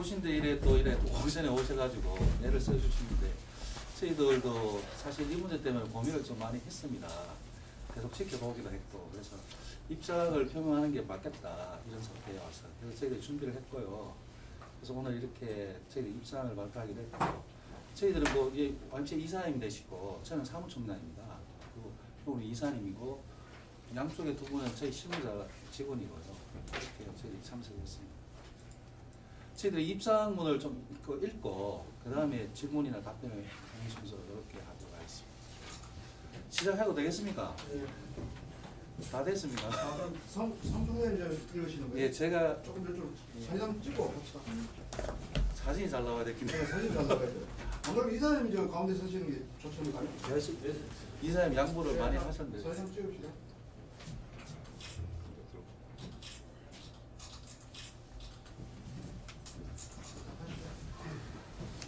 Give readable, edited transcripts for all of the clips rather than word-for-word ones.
오신데 이래 또 오전에 오셔가지고 애를 써주시는데 저희들도 사실 이 문제 때문에 고민을 좀 많이 했습니다. 계속 지켜보기도 했고 그래서 입장을 표명하는 게 맞겠다 이런 상태에 와서 그래서 저희들이 준비를 했고요. 그래서 오늘 이렇게 저희들 입장을 발표하기로 했고 저희들은 뭐 YMCA 이사님 되시고 저는 사무총장입니다. 그리고 오늘 이사님이고 양쪽에 두 분은 저희 실무자 직원이고요. 이렇게 저희들이 참석했습니다. 저희들이 입장문을 좀 읽고 그 다음에 질문이나 답변을 하는 순서로 이렇게 하도록 하겠습니다. 시작해도 되겠습니까? 네. 다 됐습니까? 그럼 성종님 이제 읽으시는 거예요? 예, 제가 조금 더 좀 사진 한번 찍고 갑시다. 사진이 잘 나와야 되겠네. 네, 사진 잘 나가야 돼요. 안 그러면 이사님 저 가운데 서시는 게 좋습니까? 이사님 양보를 많이 하셨는데. 사진 한번 찍읍시다.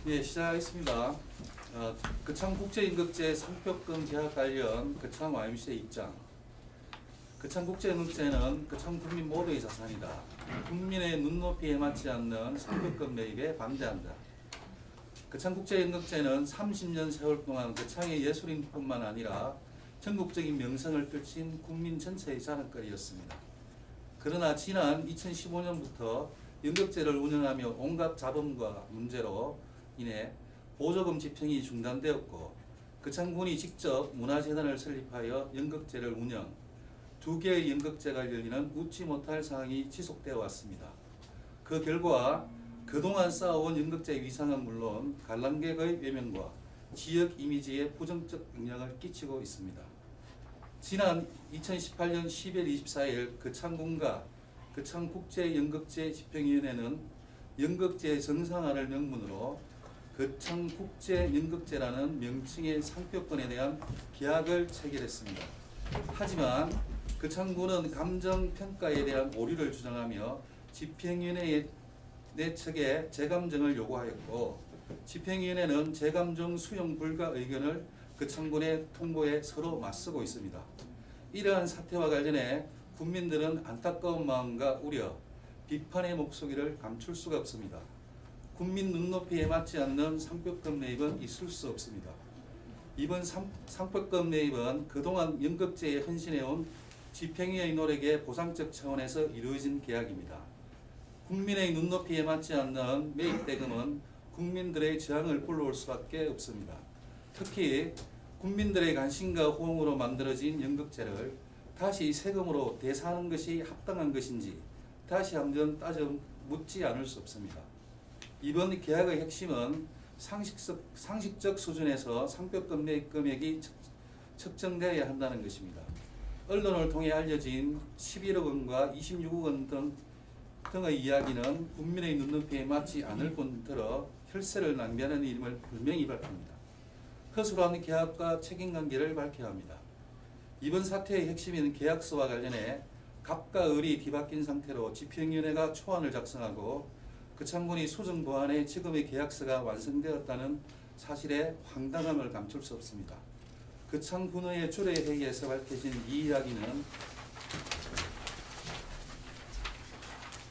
예, 시작하겠습니다. 거창국제임금제 상표권 계약 관련 거창 YMCA 입장. 거창국제임금제는 거창 국민 모두의 자산이다. 국민의 눈높이에 맞지 않는 상표권 매입에 반대한다. 거창국제임금제는 30년 세월 동안 거창의 예술인뿐만 아니라 전국적인 명성을 펼친 국민 전체의 자랑거리였습니다. 그러나 지난 2015년부터 연극제를 운영하며 온갖 잡음과 문제로 인해 보조금 집행이 중단되었고 거창군이 직접 문화재단을 설립하여 연극제를 운영, 2개의 연극제가 열리는 웃지 못할 상황이 지속되어 왔습니다. 그 결과 그동안 쌓아온 연극제 위상은 물론 관람객의 외면과 지역 이미지에 부정적 영향을 끼치고 있습니다. 지난 2018년 10월 24일 거창군과 거창국제연극제 집행위원회는 연극제 정상화를 명분으로 거창국제연극제라는 명칭의 상표권에 대한 계약을 체결했습니다. 하지만 거창군은 감정평가에 대한 오류를 주장하며 집행위원회 측에 재감정을 요구하였고 집행위원회는 재감정 수용 불가 의견을 거창군의 통보에 서로 맞서고 있습니다. 이러한 사태와 관련해 국민들은 안타까운 마음과 우려, 비판의 목소리를 감출 수가 없습니다. 국민 눈높이에 맞지 않는 상표권 매입은 있을 수 없습니다. 이번 상표권 매입은 그동안 연극제에 헌신해온 집행위의 노력의 보상적 차원에서 이루어진 계약입니다. 국민의 눈높이에 맞지 않는 매입 대금은 국민들의 저항을 불러올 수밖에 없습니다. 특히 국민들의 관심과 호응으로 만들어진 연극제를 다시 세금으로 대사하는 것이 합당한 것인지 다시 한번 따져 묻지 않을 수 없습니다. 이번 계약의 핵심은 상식적 수준에서 상표권 매입 금액이 측정되어야 한다는 것입니다. 언론을 통해 알려진 11억 원과 26억 원 등의 이야기는 국민의 눈높이에 맞지 않을 뿐더러 혈세를 낭비하는 일임을 분명히 밝힙니다. 허술한 계약과 책임관계를 밝혀야 합니다. 이번 사태의 핵심인 계약서와 관련해 갑과 을이 뒤바뀐 상태로 집행위원회가 초안을 작성하고 거창군이 수정 보완해 지금의 계약서가 완성되었다는 사실에 황당함을 감출 수 없습니다. 거창군의 주례 회의에서 밝혀진 이 이야기는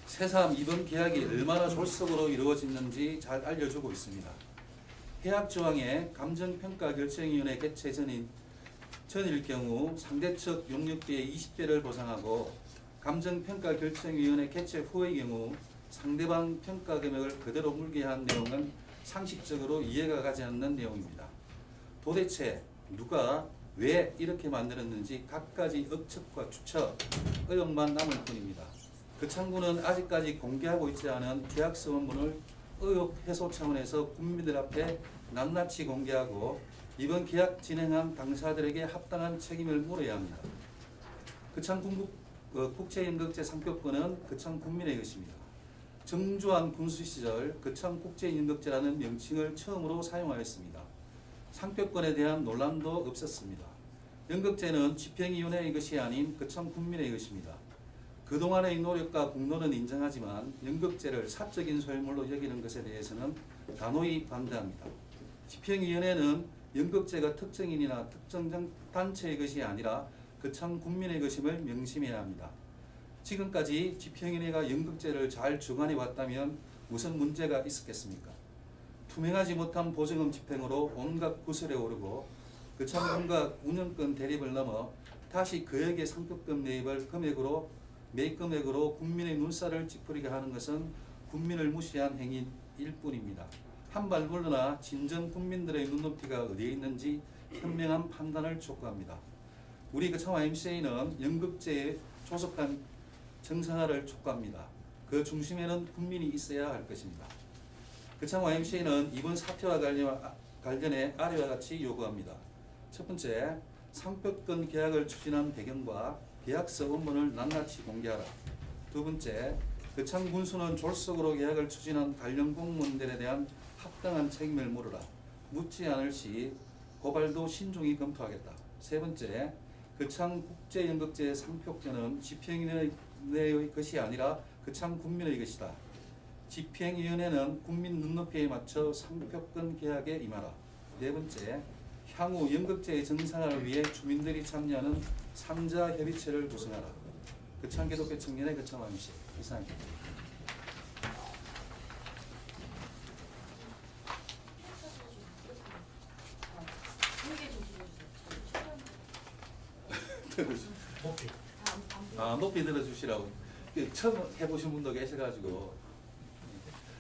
새삼 이번 계약이 얼마나 졸속으로 이루어졌는지 잘 알려주고 있습니다. 계약 조항에 감정평가 결정위원회 개최 전일 경우 상대측 용역비의 20배를 보상하고 감정평가 결정위원회 개최 후의 경우 상대방 평가 금액을 그대로 물게 한 내용은 상식적으로 이해가 가지 않는 내용입니다. 도대체 누가 왜 이렇게 만들었는지 갖가지 억측과 추측, 의혹만 남을 뿐입니다. 거창군은 아직까지 공개하고 있지 않은 계약서 원문을 의혹 해소 차원에서 국민들 앞에 낱낱이 공개하고 이번 계약 진행한 당사들에게 합당한 책임을 물어야 합니다. 거창국제연극제 상표권은 거창 국민의 것입니다. 정주환 군수 시절 거창국제연극제라는 명칭을 처음으로 사용하였습니다. 상표권에 대한 논란도 없었습니다. 연극제는 집행위원회의 것이 아닌 거창 국민의 것입니다. 그동안의 노력과 공로는 인정하지만 연극제를 사적인 소유물로 여기는 것에 대해서는 단호히 반대합니다. 집행위원회는 연극제가 특정인이나 특정 단체의 것이 아니라 거창 국민의 것임을 명심해야 합니다. 지금까지 집행위원회가 연극제를 잘 주관해 왔다면 무슨 문제가 있었겠습니까? 투명하지 못한 보증금 집행으로 온갖 구설에 오르고 그창군과 운영권 대립을 넘어 다시 그에게 상표권 매입을 매입 금액으로 국민의 눈살을 찌푸리게 하는 것은 국민을 무시한 행위일 뿐입니다. 한 발 물러나 진정 국민들의 눈높이가 어디에 있는지 현명한 판단을 촉구합니다. 우리 그창 YMCA는 연극제에 조속한 정상화를 촉구합니다. 그 중심에는 국민이 있어야 할 것입니다. 그창 YMCA는 이번 사태와 관련해 아래와 같이 요구합니다. 첫 번째, 상표권 계약을 추진한 배경과 계약서 원본을 낱낱이 공개하라. 두 번째, 그창 군수는 졸속으로 계약을 추진한 관련 공무원들에 대한 합당한 책임을 물으라. 묻지 않을 시 고발도 신중히 검토하겠다. 세 번째, 그창 국제연극제 상표권은 집행위원회의 것이 아니라 그창 국민의 것이다. 집행위원회는 국민 눈높이에 맞춰 상표권 계약에 임하라. 네 번째, 향후 연극제의 정상화를 위해 주민들이 참여하는 3자 협의체를 구성하라. 그창 기독교 청년의 그창 YMCA 이상입니다. 높이 들어주시라고. 처음 해보신 분도 계셔가지고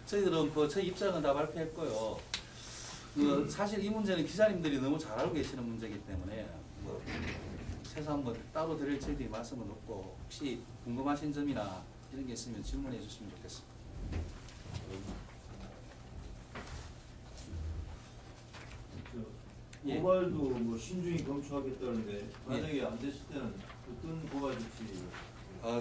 저희들은 저희 입장은 다 발표했고요. 사실 이 문제는 기자님들이 너무 잘 알고 계시는 문제이기 때문에 세상 따로 드릴 저희들이 말씀은 없고 혹시 궁금하신 점이나 이런 게 있으면 질문해 주시면 좋겠습니다. 예. 고발도 뭐 신중히 검토하겠다는데 만약에 안 됐을 때는 어떤 고발 조치?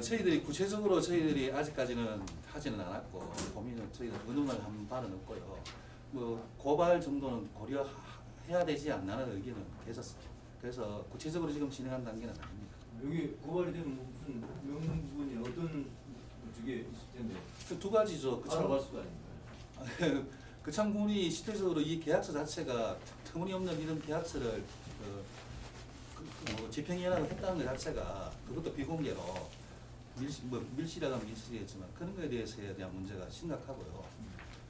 저희들이 구체적으로 저희들이 아직까지는 하지는 않았고 고민은 저희들 의논을 한 바는 없고요. 고발 정도는 고려해야 되지 않나는 의견은 계셨습니다. 그래서 구체적으로 지금 진행한 단계는 아닙니다. 여기 고발이 되면 무슨 명분이 어떤 저게 있을 텐데 그 두 가지죠. 알아봤을 거 아닙니까? 그창군이 실질적으로 이 계약서 자체가 터무니없는 이런 계약서를 집행위원회가 했다는 것 자체가 그것도 비공개로 밀실이라고 하면 밀실이겠지만 그런 거에 대해서에 대한 문제가 심각하고요.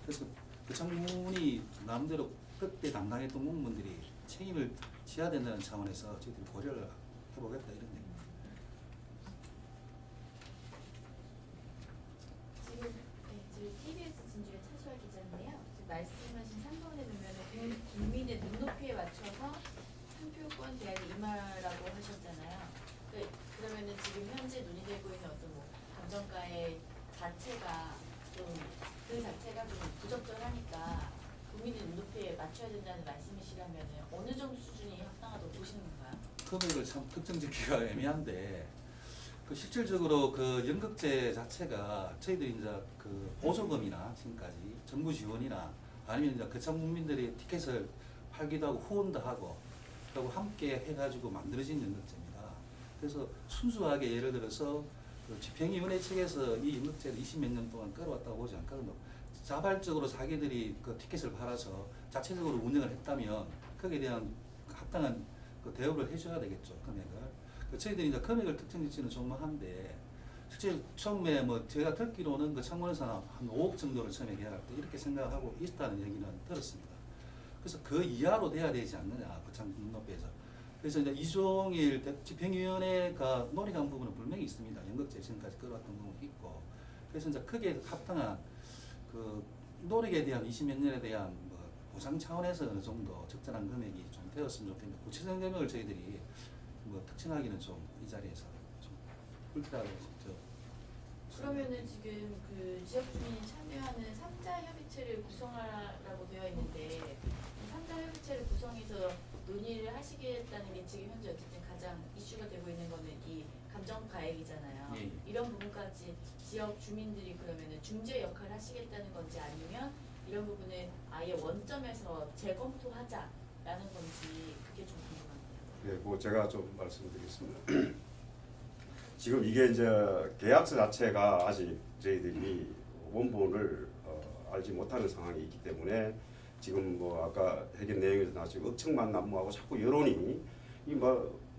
그래서 그창군이 나름대로 그때 담당했던 공무원들이 책임을 져야 된다는 차원에서 저희들이 고려를 해보겠다 이런 얘기입니다. 지금 TBS 진주의 차수아 기자인데요. 지금 말씀하신 3번에 보면 국민의 눈높이에 맞춰서 상표권 계약에 임하라고 하셨잖아요. 그러면은 지금 현재 논의되고 있는 어떤 감정가의 자체가 그 자체가 좀 부적절하니까 국민의 눈높이에 맞춰야 된다는 말씀이시라면 어느 정도 수준이 합당하다고 보시는 건가요? 금액을 참 특정 짓기가 애매한데 실질적으로 그 연극제 자체가 저희들이 이제 그 보조금이나 지금까지 정부 지원이나 아니면 이제 그창 국민들이 티켓을 팔기도 하고 후원도 하고 그리고 함께 해가지고 만들어진 연극제입니다. 그래서 순수하게 예를 들어서 그 집행위원회 측에서 이 연극제를 20몇 년 동안 끌어왔다고 보지 않거든요. 자발적으로 자기들이 그 티켓을 팔아서 자체적으로 운영을 했다면 거기에 대한 합당한 그 대우를 해줘야 되겠죠, 금액을. 저희들이 이제 금액을 특정짓지는 조금한데 실제 처음에 제가 듣기로는 그 창원에서 한 5억 정도를 처음에 계약할 때 이렇게 생각하고 있다는 얘기는 들었습니다. 그래서 그 이하로 돼야 되지 않느냐, 그창 눈높이에서. 그래서 이제 이종일 집행위원회가 논의한 부분은 분명히 있습니다. 연극제 지금까지 끌어왔던 부분이 있고. 그래서 이제 크게 합당한 그 노력에 대한 20몇 년에 대한 보상 차원에서 어느 정도 적절한 금액이 좀 되었으면 좋겠는데 구체적인 금액을 저희들이 특정하기는 좀 이 자리에서 좀 불필요하다고 그러면은 지금 그 지역 주민이 참여하는 3자 협의체를 구성하라고 되어 있는데 3자 협의체를 구성해서 논의를 하시겠다는 게 지금 현재 어쨌든 가장 이슈가 되고 있는 거는 이 감정 가액이잖아요. 예. 이런 부분까지 지역 주민들이 그러면은 중재 역할을 하시겠다는 건지 아니면 이런 부분을 아예 원점에서 재검토하자라는 건지 그게 좀 궁금합니다. 네, 제가 좀 말씀드리겠습니다. 지금 이게 이제 계약서 자체가 아직 저희들이 원본을 알지 못하는 상황이 있기 때문에 지금 아까 회견 내용에서 나지고 억측만 난무하고 자꾸 여론이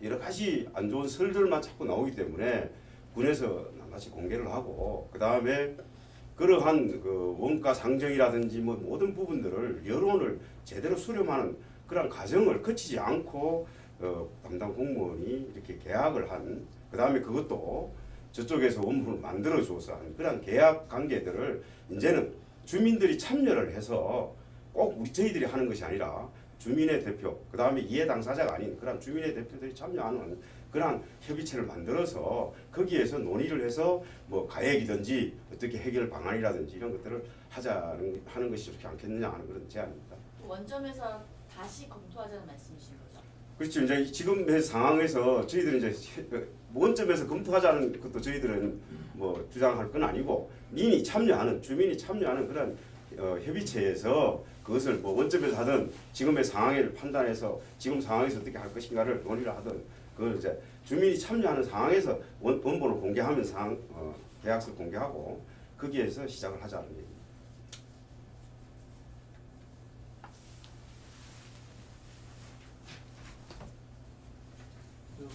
여러 가지 안 좋은 설들만 자꾸 나오기 때문에 군에서 낱낱이 공개를 하고 그 다음에 그러한 그 원가 상정이라든지 뭐 모든 부분들을 여론을 제대로 수렴하는 그런 과정을 거치지 않고 담당 공무원이 이렇게 계약을 한 그다음에 그것도 저쪽에서 원본을 만들어 줘서 한 그런 계약 관계들을 이제는 주민들이 참여를 해서 꼭 우리 저희들이 하는 것이 아니라 주민의 대표 그다음에 이해 당사자가 아닌 그런 주민의 대표들이 참여하는 그런 협의체를 만들어서 거기에서 논의를 해서 뭐 가액이든지 어떻게 해결 방안이라든지 이런 것들을 하는 것이 좋지 않겠느냐 하는 그런 제안입니다. 원점에서 다시 검토하자는 말씀이신 거죠? 그렇죠. 이제 지금의 상황에서 저희들은 이제 원점에서 검토하자는 것도 저희들은 뭐 주장할 건 아니고 민이 참여하는 주민이 참여하는 그런 협의체에서 그것을 뭐 원점에서 하든 지금의 상황을 판단해서 지금 상황에서 어떻게 할 것인가를 논의를 하든 그걸 이제 주민이 참여하는 상황에서 원본을 공개하면 계약서를 공개하고 거기에서 시작을 하자는 얘기입니다.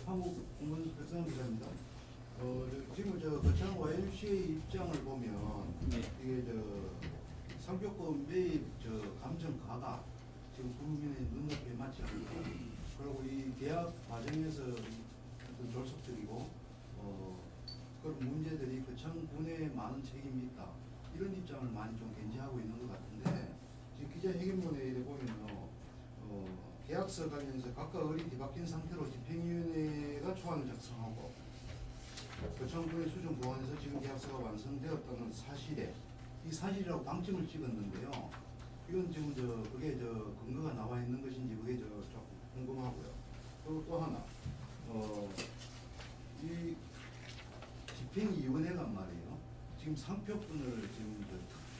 한국 공무원 백성 기자입니다. 지금 거창 YMC의 입장을 보면 이게 상표권 매입 감정 가가 지금 국민의 눈높이에 맞지 않고 그리고 이 계약 과정에서 어떤 졸속적이고 그런 문제들이 거창군에 많은 책임이 있다 이런 입장을 많이 좀 견지하고 있는 것 같은데 지금 기자회견문에 보면요. 계약서 관련해서 각각 의리 뒤바뀐 상태로 집행위원회가 초안을 작성하고 거창군의 수정 보완해서 지금 계약서가 완성되었다는 사실에 이 사실이라고 방점을 찍었는데요. 이건 지금 그게 근거가 나와 있는 것인지 그게 좀 궁금하고요. 그리고 또 하나 이 집행위원회가 말이에요. 지금 상표권을 지금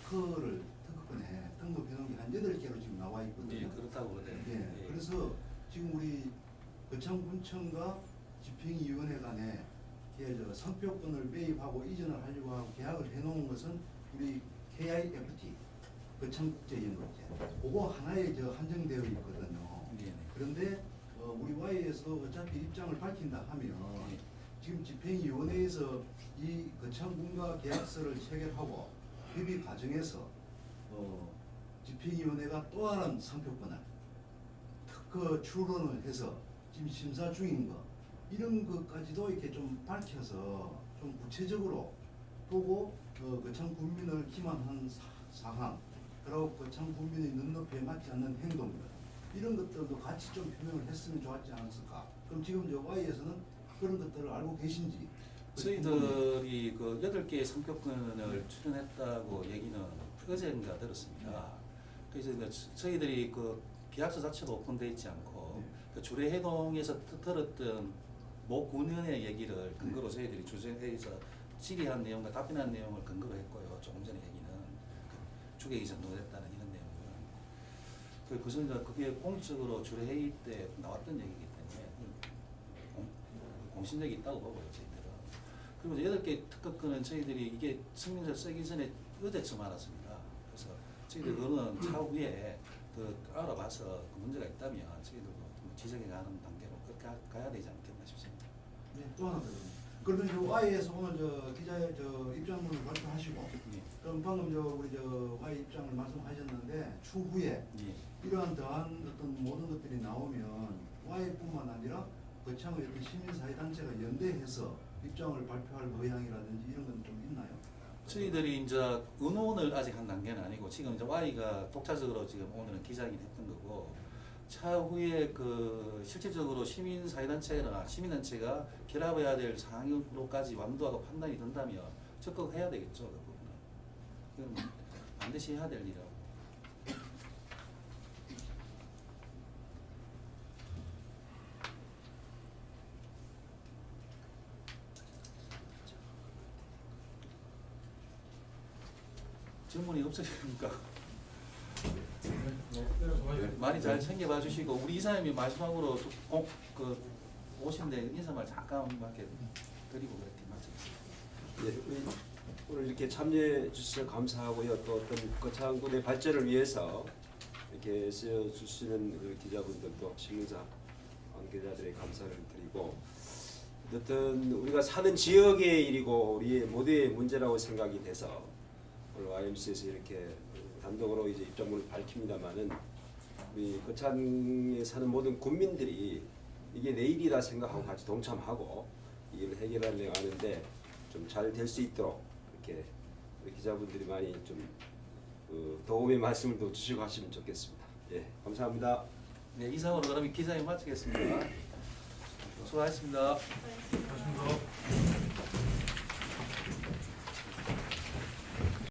특허권에 등록해 놓은 게 한 8개로 지금 나와 있거든요. 예, 그렇다고 그래요. 예, 그래서 지금 우리 거창군청과 집행위원회 간에 상표권을 매입하고 이전을 하려고 하고 계약을 해놓은 것은 우리 KIFT 거창국제연구제 그거 하나에 한정되어 있거든요. 예, 그런데 우리 Y에서도 어차피 입장을 밝힌다 하면 예. 지금 집행위원회에서 이 거창군과 계약서를 체결하고 협의 과정에서 집행위원회가 또 다른 상표권을 특허 출원을 해서 지금 심사 중인 거 이런 것까지도 이렇게 좀 밝혀서 좀 구체적으로 보고 거창 국민을 기만한 사항 그리고 거창 국민의 눈높이에 맞지 않는 행동들 이런 것들도 같이 좀 표명을 했으면 좋았지 않았을까. 그럼 지금 Y에서는 그런 것들을 알고 계신지. 저희들이 그 8개의 상표권을 출연했다고 얘기는 어젠가 들었습니다. 그래서 저희들이 그 계약서 자체가 오픈되어 있지 않고 그 주례회동에서 들었던 모 군원의 얘기를 근거로 저희들이 주제회의에서 질의한 내용과 답변한 내용을 근거로 했고요. 조금 전에 얘기는 주객이 전동됐다는 이런 내용은 그래서 그게 공식적으로 주례회의 때 나왔던 얘기이기 때문에 공신력이 있다고 보고요. 저희들은. 그리고 8개 특허권은 저희들이 이게 승인서 쓰기 전에 어제쯤 알았습니다. 그래서 저희들 그거는 차후에 알아봐서 그 문제가 있다면 저희들도 지적해 가는 단계로 그렇게 가야 되지 않겠나 싶습니다. 네, 또 하나 더. 그러면 Y에서 오늘 기자의 입장문을 발표하시고 예. 그럼 방금 우리 Y 입장을 말씀하셨는데 추후에 예. 이러한 더한 어떤 모든 것들이 나오면 Y뿐만 아니라 거창의 어떤 시민사회단체가 연대해서 입장을 발표할 의향이라든지 이런 건 좀 있나요? 저희들이 이제 의논을 아직 한 단계는 아니고 지금 이제 Y가 독자적으로 지금 오늘은 기자회견 했던 거고 차후에 실질적으로 시민사회단체나 시민단체가 결합해야 될 상황으로까지 완도하고 판단이 된다면 적극해야 되겠죠. 그 부분은. 그건 반드시 해야 될 일이라고. 질문이 없으십니까? 많이 잘 챙겨봐 주시고 우리 이사님이 마지막으로 꼭 오신데 인사말 잠깐밖에 드리고 그렇게 말씀드립니다. 예, 오늘 이렇게 참여해 주셔서 감사하고요. 또 어떤 거창군의 발전을 위해서 이렇게 쓰여 주시는 그 기자분들도 신문사 관계자들의 감사를 드리고 어쨌든 우리가 사는 지역의 일이고 우리의 모두의 문제라고 생각이 돼서 오늘 YMCA에서 이렇게 단독으로 이제 입장문을 밝힙니다만은 우리 거창에 사는 모든 국민들이 이게 내일이다 생각하고 같이 동참하고 이걸 해결하려고 하는데 좀 잘 될 수 있도록 이렇게 우리 기자분들이 많이 좀 도움의 말씀을 더 주시고 하시면 좋겠습니다. 예, 감사합니다. 네, 이상으로 그러면 기자님 마치겠습니다. 수고하셨습니다. 수고하셨습니다.